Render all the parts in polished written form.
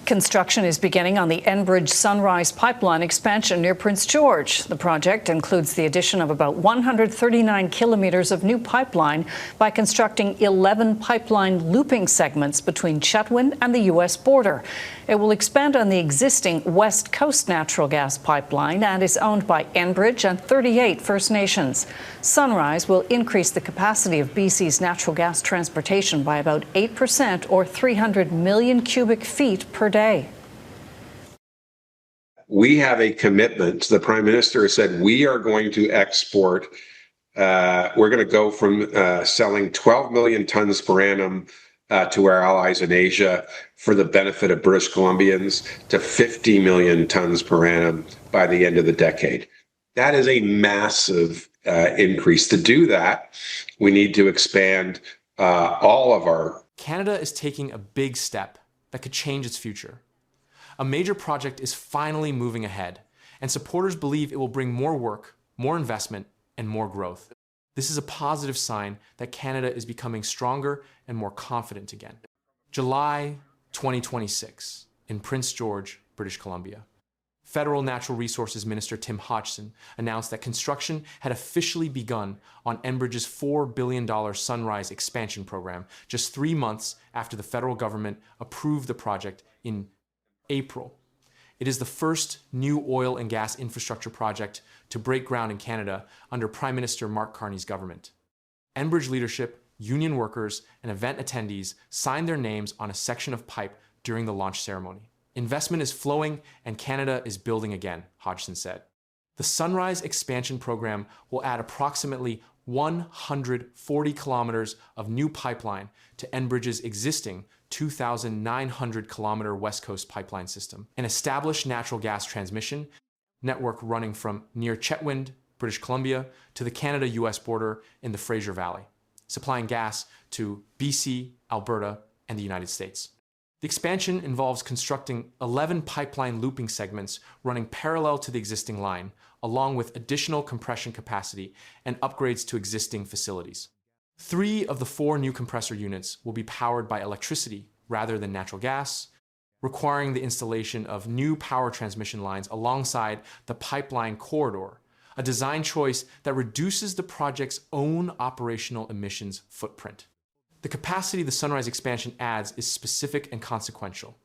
Construction is beginning on the Enbridge Sunrise pipeline expansion near Prince George. The project includes the addition of about 139 kilometres of new pipeline by constructing 11 pipeline looping segments between Chetwynd and the U.S. border. It will expand on the existing West Coast natural gas pipeline and is owned by Enbridge and 38 First Nations. Sunrise will increase the capacity of BC's natural gas transportation by about 8% or 300 million cubic feet per day. We have a commitment. The Prime Minister said we are going to export. We're going to go from selling 12 million tons per annum to our allies in Asia for the benefit of British Columbians to 50 million tons per annum by the end of the decade. That is a massive increase. To do that, we need to expand all of our... Canada is taking a big step that could change its future. A major project is finally moving ahead, and supporters believe it will bring more work, more investment, and more growth. This is a positive sign that Canada is becoming stronger and more confident again. July 2026 in Prince George, British Columbia. Federal Natural Resources Minister Tim Hodgson announced that construction had officially begun on Enbridge's $4 billion Sunrise Expansion Program just 3 months after the federal government approved the project in April. It is the first new oil and gas infrastructure project to break ground in Canada under Prime Minister Mark Carney's government. Enbridge leadership, union workers, and event attendees signed their names on a section of pipe during the launch ceremony. Investment is flowing and Canada is building again, Hodgson said. The Sunrise Expansion Program will add approximately 140 kilometers of new pipeline to Enbridge's existing 2,900-kilometer West Coast pipeline system, an established natural gas transmission network running from near Chetwynd, British Columbia, to the Canada-US border in the Fraser Valley, supplying gas to BC, Alberta, and the United States. The expansion involves constructing 11 pipeline looping segments running parallel to the existing line, along with additional compression capacity and upgrades to existing facilities. 3 of the 4 new compressor units will be powered by electricity rather than natural gas, requiring the installation of new power transmission lines alongside the pipeline corridor, a design choice that reduces the project's own operational emissions footprint. The capacity the Sunrise expansion adds is specific and consequential.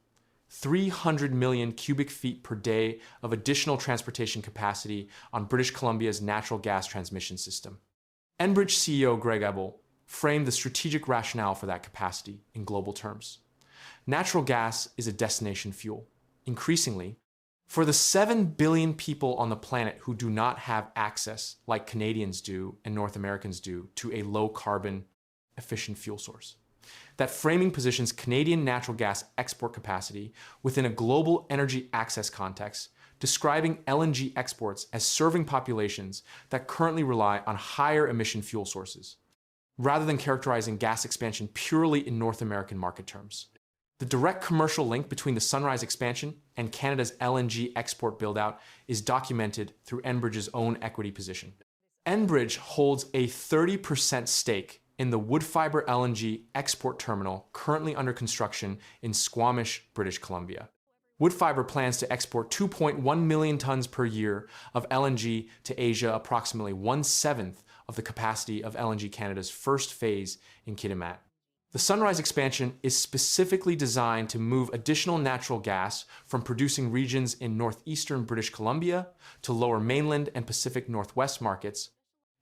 300 million cubic feet per day of additional transportation capacity on British Columbia's natural gas transmission system. Enbridge CEO Greg Ebel framed the strategic rationale for that capacity in global terms. Natural gas is a destination fuel. Increasingly, for the 7 billion people on the planet who do not have access, like Canadians do and North Americans do, to a low-carbon, efficient fuel source. That framing positions Canadian natural gas export capacity within a global energy access context, describing LNG exports as serving populations that currently rely on higher emission fuel sources, rather than characterizing gas expansion purely in North American market terms. The direct commercial link between the Sunrise expansion and Canada's LNG export build-out is documented through Enbridge's own equity position. Enbridge holds a 30% stake in the Woodfibre LNG export terminal currently under construction in Squamish, British Columbia. Woodfibre plans to export 2.1 million tons per year of LNG to Asia, approximately 1/7 of the capacity of LNG Canada's first phase in Kitimat. The Sunrise expansion is specifically designed to move additional natural gas from producing regions in northeastern British Columbia to lower mainland and Pacific Northwest markets,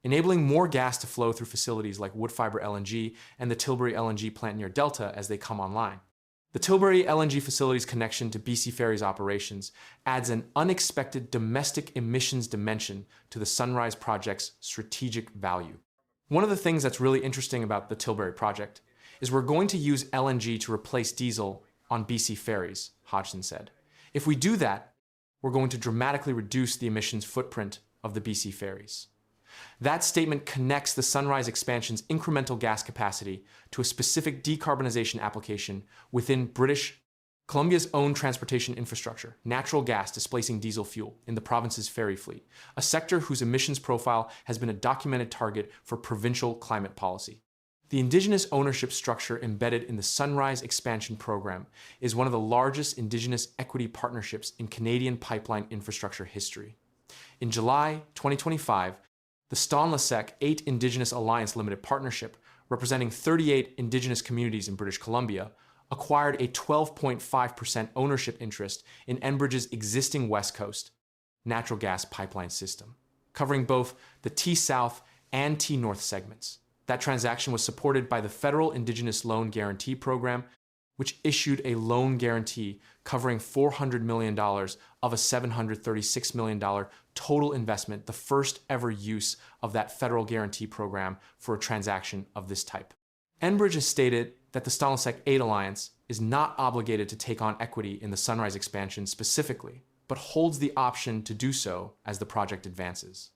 enabling more gas to flow through facilities like Woodfibre LNG and the Tilbury LNG plant near Delta as they come online. The Tilbury LNG facility's connection to BC Ferry's operations adds an unexpected domestic emissions dimension to the Sunrise project's strategic value. One of the things that's really interesting about the Tilbury project is we're going to use LNG to replace diesel on BC ferries, Hodgson said. If we do that, we're going to dramatically reduce the emissions footprint of the BC ferries. That statement connects the Sunrise expansion's incremental gas capacity to a specific decarbonization application within British Columbia's own transportation infrastructure, natural gas displacing diesel fuel in the province's ferry fleet, a sector whose emissions profile has been a documented target for provincial climate policy. The Indigenous ownership structure embedded in the Sunrise Expansion Program is one of the largest Indigenous equity partnerships in Canadian pipeline infrastructure history. In July 2025, the Stonlesec 8 Indigenous Alliance Limited Partnership, representing 38 Indigenous communities in British Columbia, acquired a 12.5% ownership interest in Enbridge's existing West Coast natural gas pipeline system, covering both the T-South and T-North segments. That transaction was supported by the Federal Indigenous Loan Guarantee Program, which issued a loan guarantee covering $400 million of a $736 million total investment, the first ever use of that federal guarantee program for a transaction of this type. Enbridge has stated that the Stonlesec 8 Alliance is not obligated to take on equity in the Sunrise expansion specifically, but holds the option to do so as the project advances.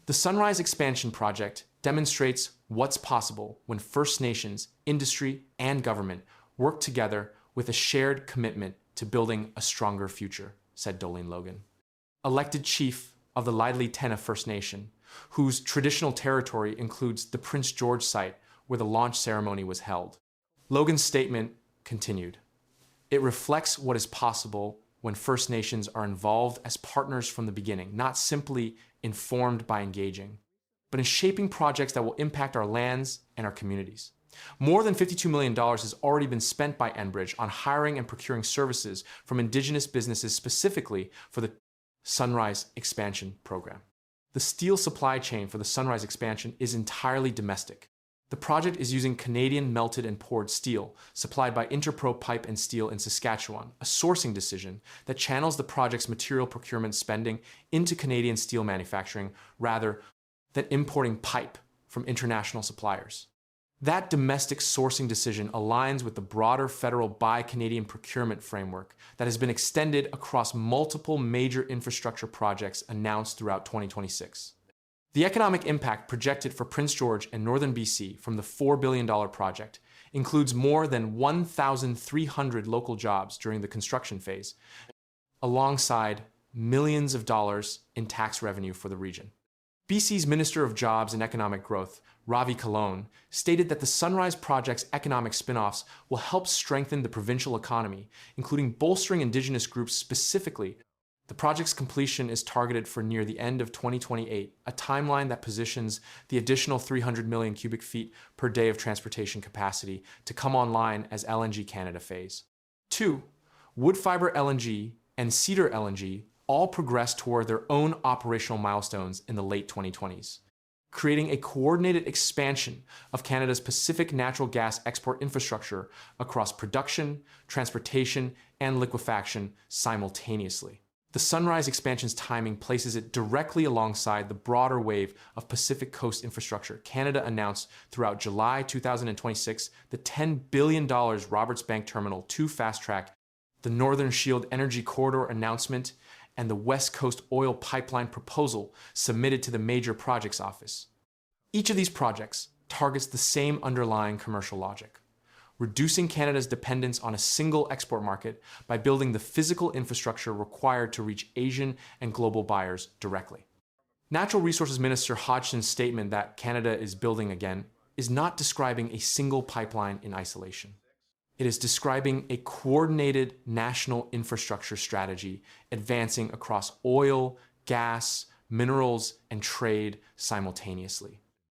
The Sunrise Expansion Project demonstrates what's possible when First Nations, industry, and government work together with a shared commitment to building a stronger future, said Dolene Logan, elected chief of the Lidley Tena First Nation, whose traditional territory includes the Prince George site where the launch ceremony was held. Logan's statement continued, "It reflects what is possible when First Nations are involved as partners from the beginning, not simply informed by engaging, but in shaping projects that will impact our lands and our communities." More than $52 million has already been spent by Enbridge on hiring and procuring services from Indigenous businesses specifically for the Sunrise Expansion Program. The steel supply chain for the Sunrise Expansion is entirely domestic. The project is using Canadian melted and poured steel, supplied by Interpro Pipe and Steel in Saskatchewan, a sourcing decision that channels the project's material procurement spending into Canadian steel manufacturing rather than importing pipe from international suppliers. That domestic sourcing decision aligns with the broader federal Buy Canadian procurement framework that has been extended across multiple major infrastructure projects announced throughout 2026. The economic impact projected for Prince George and Northern BC from the $4 billion project includes more than 1,300 local jobs during the construction phase, alongside millions of dollars in tax revenue for the region. BC's Minister of Jobs and Economic Growth, Ravi Kalon, stated that the Sunrise Project's economic spin-offs will help strengthen the provincial economy, including bolstering Indigenous groups specifically. The project's completion is targeted for near the end of 2028, a timeline that positions the additional 300 million cubic feet per day of transportation capacity to come online as LNG Canada phase. 2. Woodfibre LNG and Cedar LNG all progressed toward their own operational milestones in the late 2020s, creating a coordinated expansion of Canada's Pacific natural gas export infrastructure across production, transportation, and liquefaction simultaneously. The Sunrise Expansion's timing places it directly alongside the broader wave of Pacific Coast infrastructure Canada announced throughout July 2026, the $10 billion Roberts Bank Terminal 2 Fast Track, the Northern Shield Energy Corridor announcement, and the West Coast oil pipeline proposal submitted to the Major Projects Office. Each of these projects targets the same underlying commercial logic: reducing Canada's dependence on a single export market by building the physical infrastructure required to reach Asian and global buyers directly. Natural Resources Minister Hodgson's statement that Canada is building again is not describing a single pipeline in isolation. It is describing a coordinated national infrastructure strategy advancing across oil, gas, minerals, and trade simultaneously.